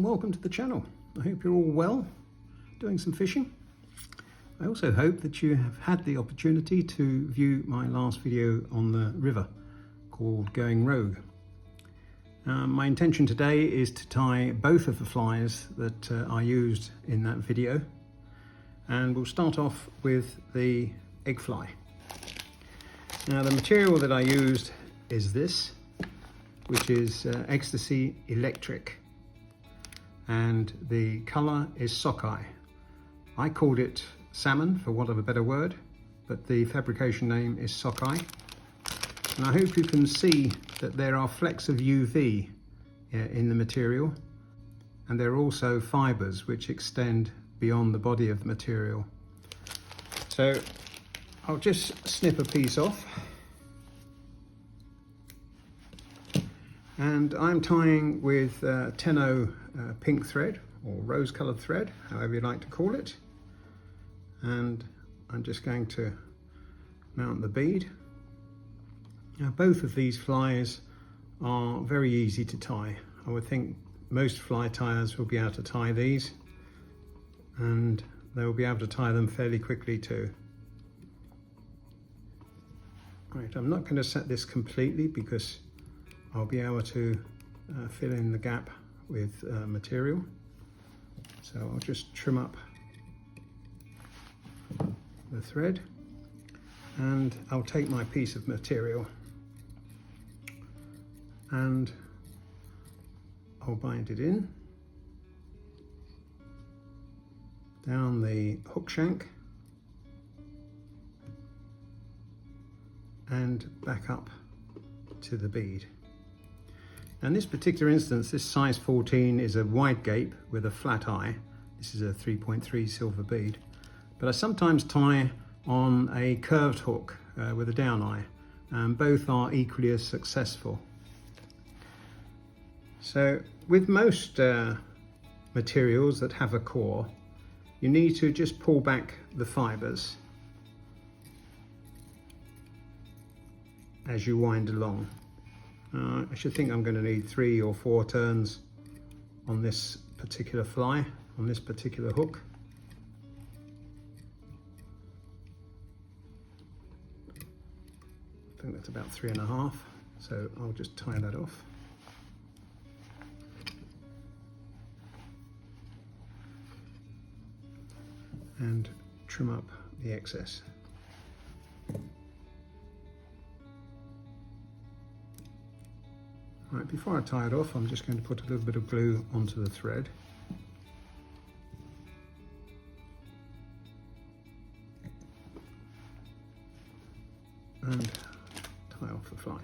welcome to the channel. I hope you're all well, doing some fishing. I also hope that you have had the opportunity to view my last video on the river called Going Rogue. My intention today is to tie both of the flies that I used in that video, and we'll start off with the egg fly. Now the material that I used is this, which is Ecstasy Electric, and the colour is sockeye. I called it salmon for want of a better word, but the fabrication name is sockeye. And I hope you can see that there are flecks of UV in the material, and there are also fibres which extend beyond the body of the material. So I'll just snip a piece off. And I'm tying with 10-0 pink thread, or rose-coloured thread, however you like to call it. And I'm just going to mount the bead. Now both of these flies are very easy to tie. I would think most fly tiers will be able to tie these, and they will be able to tie them fairly quickly too. Right, I'm not going to set this completely because I'll be able to fill in the gap with material. So I'll just trim up the thread, and I'll take my piece of material and I'll bind it in down the hook shank and back up to the bead. In this particular instance, this size 14 is a wide gape with a flat eye. This is a 3.3 silver bead, but I sometimes tie on a curved hook with a down eye, and both are equally as successful. So with most materials that have a core, you need to just pull back the fibres as you wind along. I should think I'm going to need 3 or 4 turns on this particular fly, on this particular hook. I think that's about 3.5, so I'll just tie that off. And trim up the excess. Right, before I tie it off, I'm just going to put a little bit of glue onto the thread. And tie off the fly.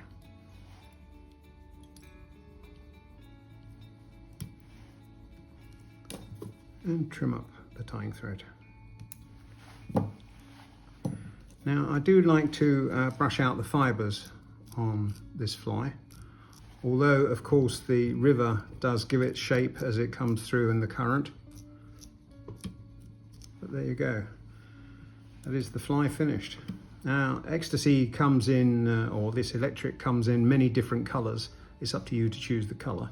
And trim up the tying thread. Now I do like to brush out the fibres on this fly, although of course the river does give it shape as it comes through in the current. But there you go, that is the fly finished. Now Ecstasy comes in, or this electric comes in many different colours. It's up to you to choose the colour,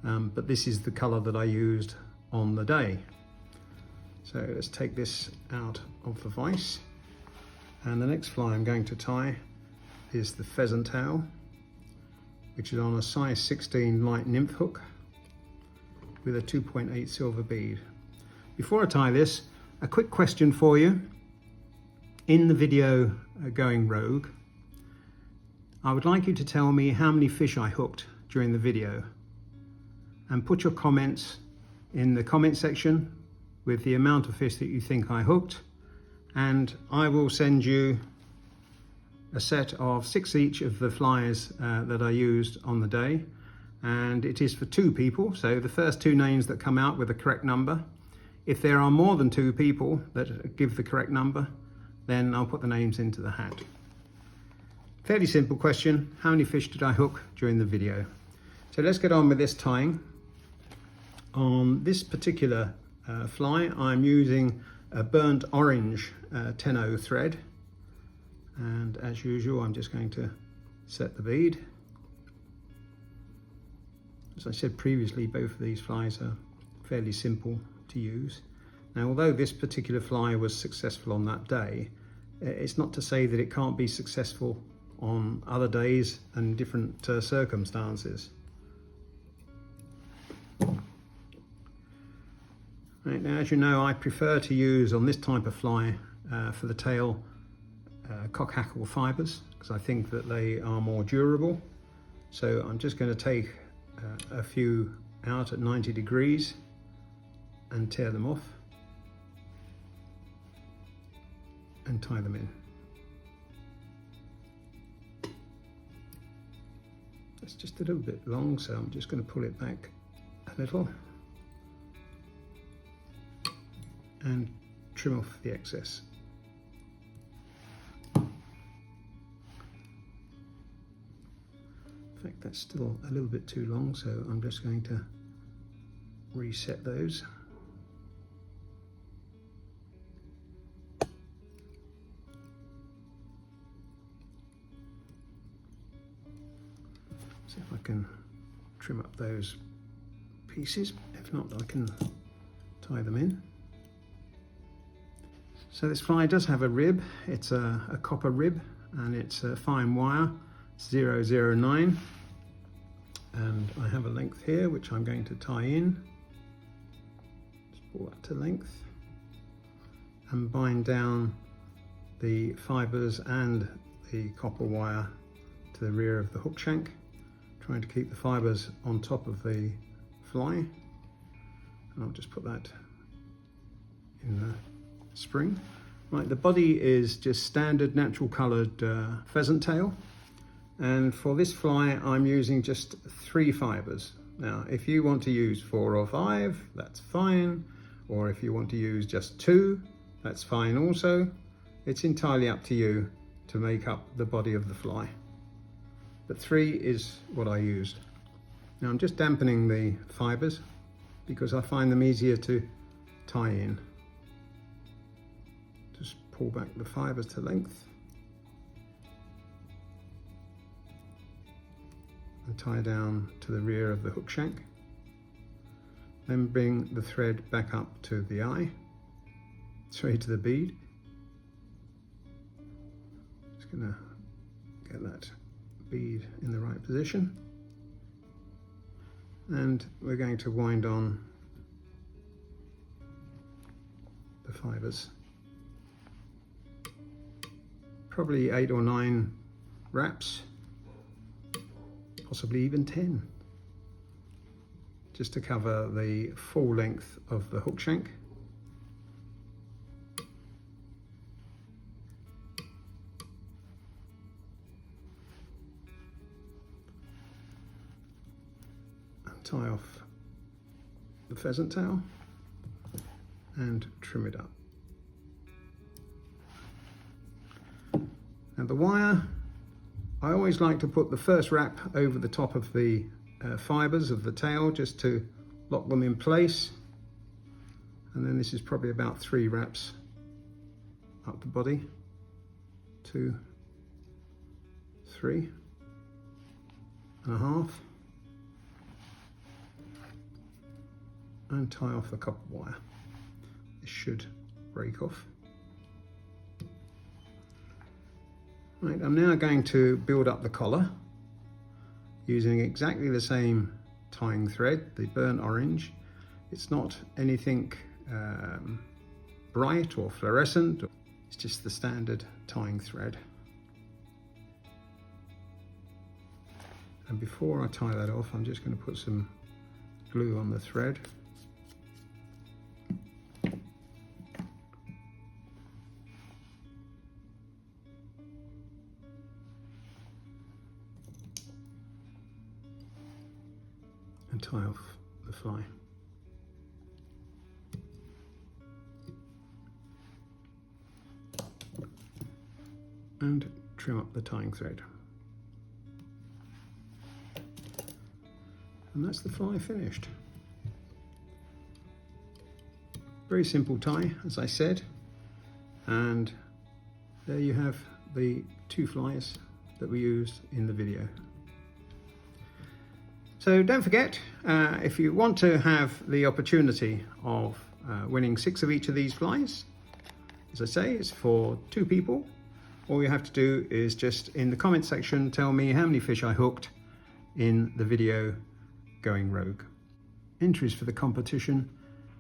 but this is the colour that I used on the day. So let's take this out of the vise. And the next fly I'm going to tie is the pheasant tail, which is on a size 16 light nymph hook with a 2.8 silver bead. Before I tie this, a quick question for you. In the video Going Rogue, I would like you to tell me how many fish I hooked during the video, and put your comments in the comment section with the amount of fish that you think I hooked, and I will send you a set of 6 each of the flies that I used on the day, and it is for 2 people, so the first 2 names that come out with the correct number. If there are more than 2 people that give the correct number, then I'll put the names into the hat. Fairly simple question, how many fish did I hook during the video? So let's get on with this tying. On this particular fly, I'm using a burnt orange 10-0 thread, and as usual I'm just going to set the bead. As I said previously, both of these flies are fairly simple to use. Now, although this particular fly was successful on that day, it's not to say that it can't be successful on other days and different circumstances. Right, now, as you know, I prefer to use on this type of fly for the tail cockhackle fibres, because I think that they are more durable. So I'm just going to take a few out at 90 degrees and tear them off and tie them in. It's just a little bit long, so I'm just going to pull it back a little and trim off the excess. In fact, that's still a little bit too long, so I'm just going to reset those. See if I can trim up those pieces. If not, I can tie them in. So this fly does have a rib. It's a copper rib, and it's a fine wire, 009. And I have a length here, which I'm going to tie in. Just pull that to length and bind down the fibres and the copper wire to the rear of the hook shank, trying to keep the fibres on top of the fly. And I'll just put that in the spring. Right, the body is just standard natural coloured pheasant tail, and for this fly I'm using just 3 fibres. Now if you want to use 4 or 5, that's fine, or if you want to use just 2, that's fine also. It's entirely up to you to make up the body of the fly, but 3 is what I used. Now I'm just dampening the fibres because I find them easier to tie in. Just pull back the fibres to length and tie down to the rear of the hook shank. Then bring the thread back up to the eye, to the bead. Just gonna get that bead in the right position, and we're going to wind on the fibres. Probably 8 or 9 wraps, possibly even 10, just to cover the full length of the hook shank. And tie off the pheasant tail and trim it up. Now the wire, I always like to put the first wrap over the top of the fibres of the tail just to lock them in place, and then this is probably about 3 wraps up the body, 2, 3 and a half, and tie off the copper wire. This should break off. Right, I'm now going to build up the collar using exactly the same tying thread, the burnt orange. It's not anything bright or fluorescent, it's just the standard tying thread. And before I tie that off, I'm just going to put some glue on the thread. And tie off the fly. And trim up the tying thread. And that's the fly finished. Very simple tie, as I said. And there you have the 2 flies that we used in the video. So don't forget, if you want to have the opportunity of winning 6 of each of these flies, as I say, it's for 2 people. All you have to do is just in the comment section tell me how many fish I hooked in the video going rogue. Entries for the competition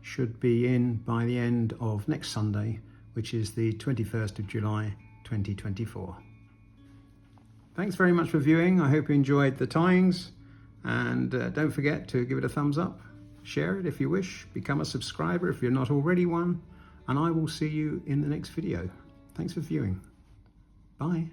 should be in by the end of next Sunday, which is the 21st of July 2024. Thanks very much for viewing. I hope you enjoyed the tyings, and don't forget to give it a thumbs up, share it if you wish, become a subscriber if you're not already one, and I will see you in the next video. Thanks for viewing. Bye.